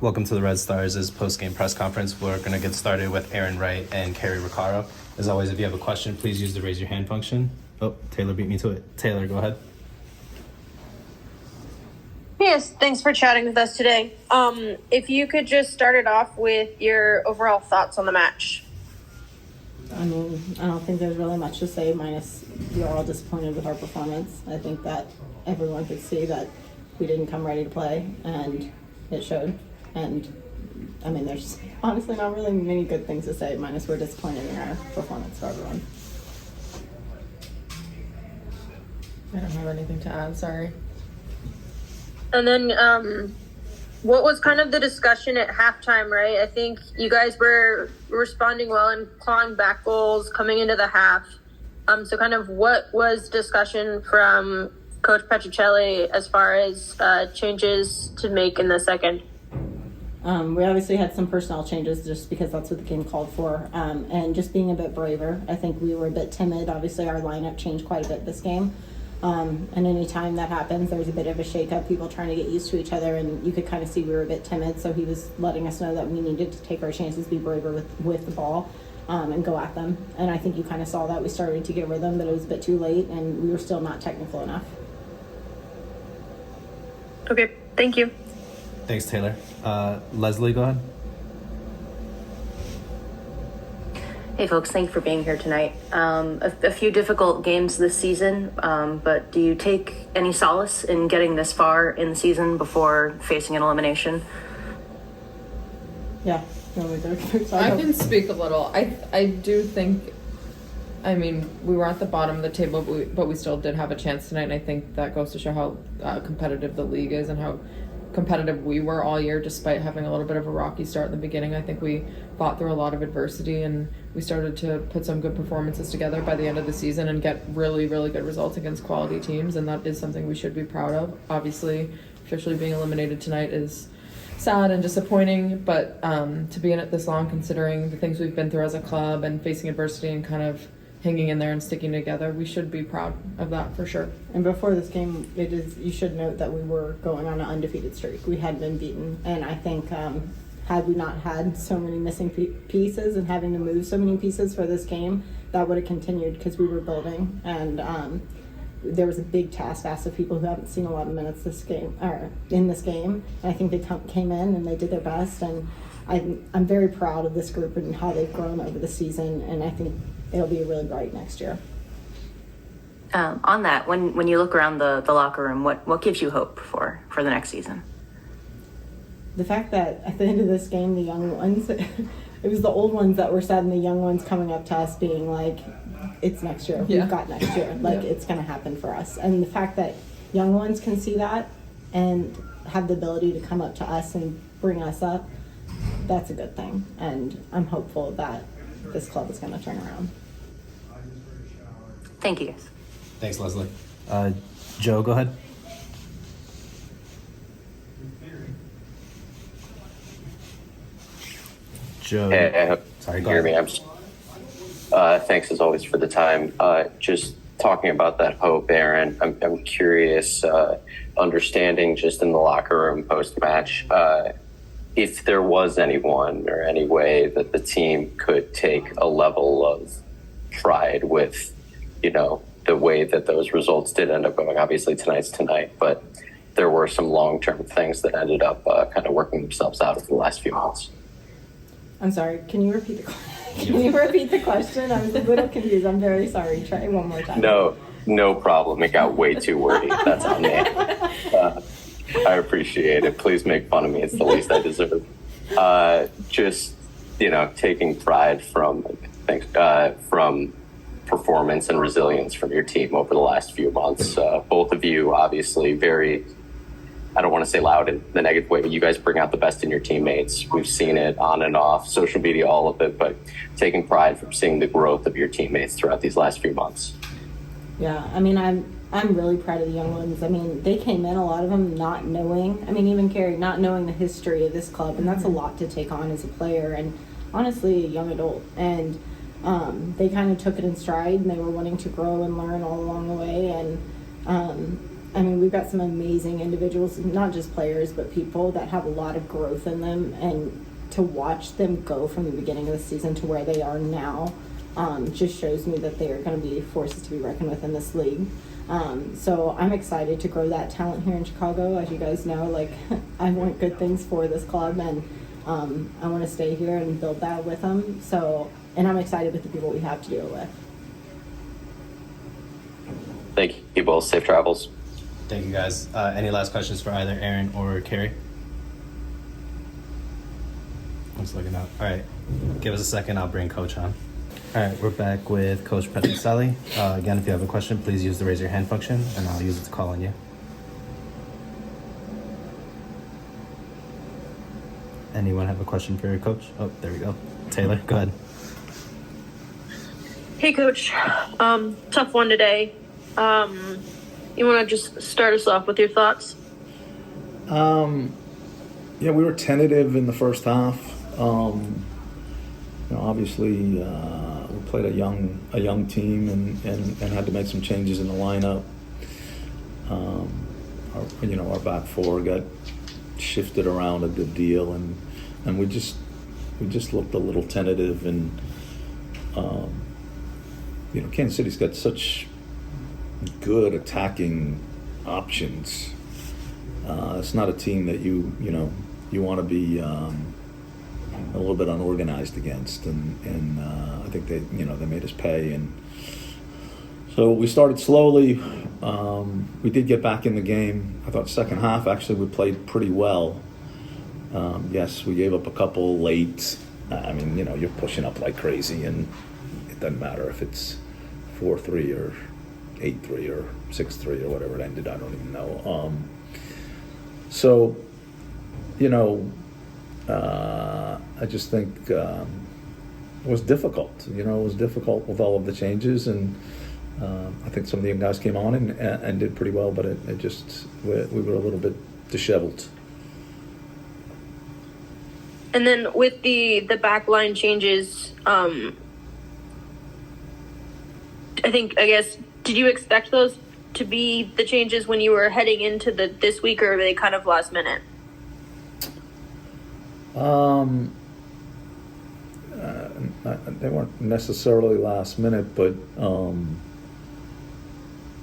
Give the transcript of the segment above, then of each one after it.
Welcome to the Red Stars' post-game press conference. We're going to get started with Arin, Wright, and Cari Roccaro. As always, if you have a question, please use the raise your hand function. Oh, Taylor beat me to it. Taylor, go ahead. Yes, thanks for chatting with us today. If you could just start it off with your overall thoughts on the match. I mean, I don't think there's really much to say, minus we are all disappointed with our performance. I think that everyone could see that we didn't come ready to play, and it showed. And, I mean, there's honestly not really many good things to say, minus we're disappointed in our performance for everyone. I don't have anything to add, sorry. And then what was kind of the discussion at halftime, right? I think you guys were responding well and clawing back goals coming into the half. So kind of what was discussion from Coach Petrucelli as far as changes to make in the second? We obviously had some personnel changes just because that's what the game called for, and just being a bit braver. I think we were a bit timid. Obviously, our lineup changed quite a bit this game, and any time that happens, there's a bit of a shakeup, people trying to get used to each other, and you could kind of see we were a bit timid, so he was letting us know that we needed to take our chances, be braver with the ball, and go at them. And I think you kind of saw that. We started to get rhythm, but it was a bit too late, and we were still not technical enough. Okay, thank you. Thanks, Taylor. Leslie, go ahead. Hey folks, thank you for being here tonight. A few difficult games this season, but do you take any solace in getting this far in the season before facing an elimination? Yeah. I can speak a little. I do think, I mean, we were at the bottom of the table, but we still did have a chance tonight, and I think that goes to show how competitive the league is and how competitive we were all year, despite having a little bit of a rocky start in the beginning. I think we fought through a lot of adversity, and we started to put some good performances together by the end of the season and get really, really good results against quality teams, and that is something we should be proud of. Obviously, officially being eliminated tonight is sad and disappointing, but to be in it this long, considering the things we've been through as a club and facing adversity and kind of hanging in there and sticking together, we should be proud of that for sure. And before this game, you should note that we were going on an undefeated streak. We had been beaten, and I think had we not had so many missing pieces and having to move so many pieces for this game, that would have continued because we were building, and there was a big task asked of people who haven't seen a lot of minutes in this game. And I think they came in and they did their best, and I'm very proud of this group and how they've grown over the season, and I think it'll be really bright next year. On that, when you look around the locker room, what gives you hope for the next season? The fact that at the end of this game, the young ones, it was the old ones that were sad, and the young ones coming up to us being like, it's next year. Yeah. We've got next year. Like, it's going to happen for us. And the fact that young ones can see that and have the ability to come up to us and bring us up, that's a good thing. And I'm hopeful that this club is going to turn around. Thank you, guys. Thanks, Leslie. Joe, go ahead. Joe. Hey, I hope Sorry, you go hear me. ahead. Thanks as always for the time. Just talking about that hope, Arin, I'm curious, understanding just in the locker room post-match, if there was anyone or any way that the team could take a level of pride with, the way that those results did end up going. Obviously, tonight's tonight, but there were some long-term things that ended up kind of working themselves out over the last few months. I'm sorry. Can you repeat the question? Can you repeat the question? I was a little confused. I'm very sorry. Try it one more time. No problem. It got way too wordy. That's on me. I appreciate it. Please make fun of me. It's the least I deserve. Just, taking pride from performance and resilience from your team over the last few months. Both of you, obviously, very, I don't want to say loud in the negative way, but you guys bring out the best in your teammates. We've seen it on and off, social media, all of it, but taking pride from seeing the growth of your teammates throughout these last few months. Yeah, I mean, I'm really proud of the young ones. I mean, they came in, a lot of them not knowing, even Cari, not knowing the history of this club, and that's a lot to take on as a player and honestly a young adult. And they kind of took it in stride, and they were wanting to grow and learn all along the way. And I mean, we've got some amazing individuals, not just players, but people that have a lot of growth in them. And to watch them go from the beginning of the season to where they are now just shows me that they are going to be forces to be reckoned with in this league. So I'm excited to grow that talent here in Chicago. As you guys know, like, I want good things for this club, and I want to stay here and build that with them. So, and I'm excited with the people we have to do it with. Thank you both. Safe travels. Thank you, guys. Any last questions for either Arin or Cari? I'm just looking up. All right, give us a second. I'll bring Coach on. All right, we're back with Coach Petrucelli. Again, if you have a question, please use the raise your hand function, and I'll use it to call on you. Anyone have a question for your coach? Oh, there we go. Taylor, go ahead. Hey, Coach. Tough one today. You want to just start us off with your thoughts? Yeah, we were tentative in the first half. Obviously, we played a young team and had to make some changes in the lineup. Our back four got shifted around a good deal, and we just looked a little tentative. And Kansas City's got such good attacking options. It's not a team that you want to be a little bit unorganized against, and I think they made us pay. And so we started slowly. We did get back in the game. I thought second half actually we played pretty well. Yes, we gave up a couple late. You're pushing up like crazy, and it doesn't matter if it's 4-3 or 8-3 or 6-3 or whatever it ended. I don't even know. I just think it was difficult. It was difficult with all of the changes, and I think some of the young guys came on and did pretty well, but it just we were a little bit disheveled. And then with the back line changes, I guess, did you expect those to be the changes when you were heading into this week, or were they kind of last minute? They weren't necessarily last minute, but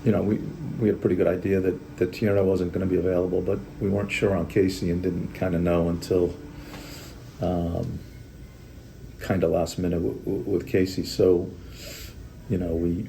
we had a pretty good idea that Tierno wasn't going to be available, but we weren't sure on Casey and didn't kind of know until kind of last minute with Casey. So we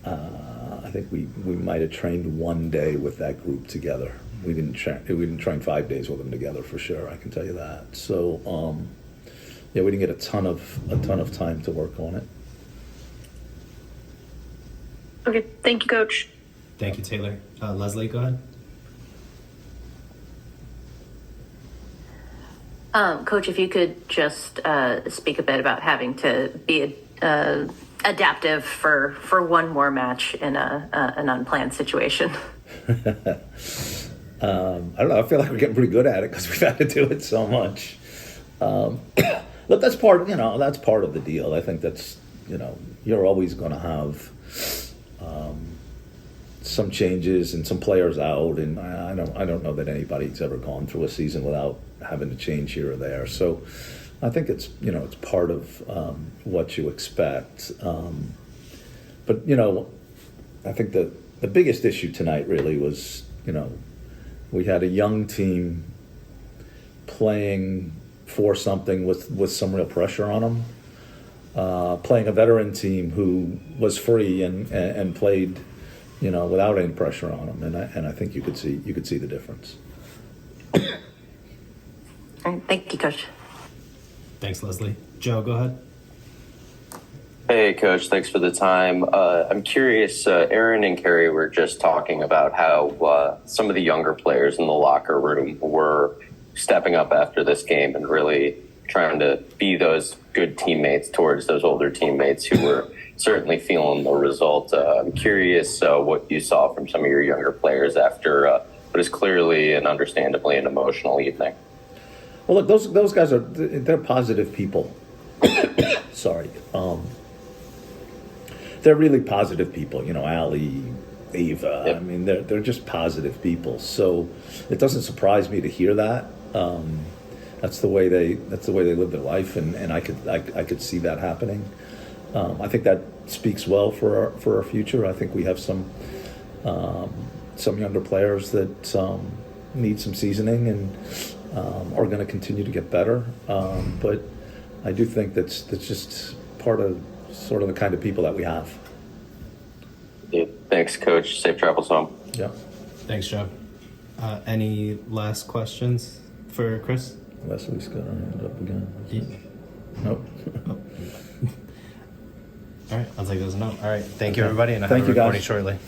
I think we might have trained one day with that group together. We didn't train 5 days with them together for sure. I can tell you that. So we didn't get a ton of time to work on it. Okay, thank you, Coach. Thank you, Taylor. Leslie, go ahead. Coach, if you could just speak a bit about having to be adaptive for one more match in an unplanned situation. I don't know. I feel like we're getting pretty good at it because we've had to do it so much. Look, that's part of the deal. I think that's, you're always going to have some changes and some players out, and I don't know that anybody's ever gone through a season without having to change here or there. So I think it's it's part of what you expect. But I think the biggest issue tonight really was we had a young team playing for something with some real pressure on them, playing a veteran team who was free and played without any pressure on them, and I think you could see the difference. All right, thank you, Coach. Thanks, Leslie. Joe, go ahead. Hey, Coach. Thanks for the time. I'm curious, Arin and Cari were just talking about how some of the younger players in the locker room were stepping up after this game and really trying to be those good teammates towards those older teammates who were certainly feeling the result. I'm curious what you saw from some of your younger players after what is clearly and understandably an emotional evening. Well, look, those guys they're positive people. Sorry. They're really positive people. Ali, Ava. Yep. I mean, they're just positive people. So it doesn't surprise me to hear that. That's the way they live their life, and I could see that happening. I think that speaks well for our future. I think we have some younger players that need some seasoning and are going to continue to get better. But I do think that's just part of sort of the kind of people that we have. Yeah, thanks, Coach. Safe travels home. Yeah. Thanks, Joe. Any last questions for Chris? Leslie's got her hand up again. Yeah. Nope. All right, I'll take those as a no. All right, thank you, everybody, and I'll have Thank a you, recording guys. shortly.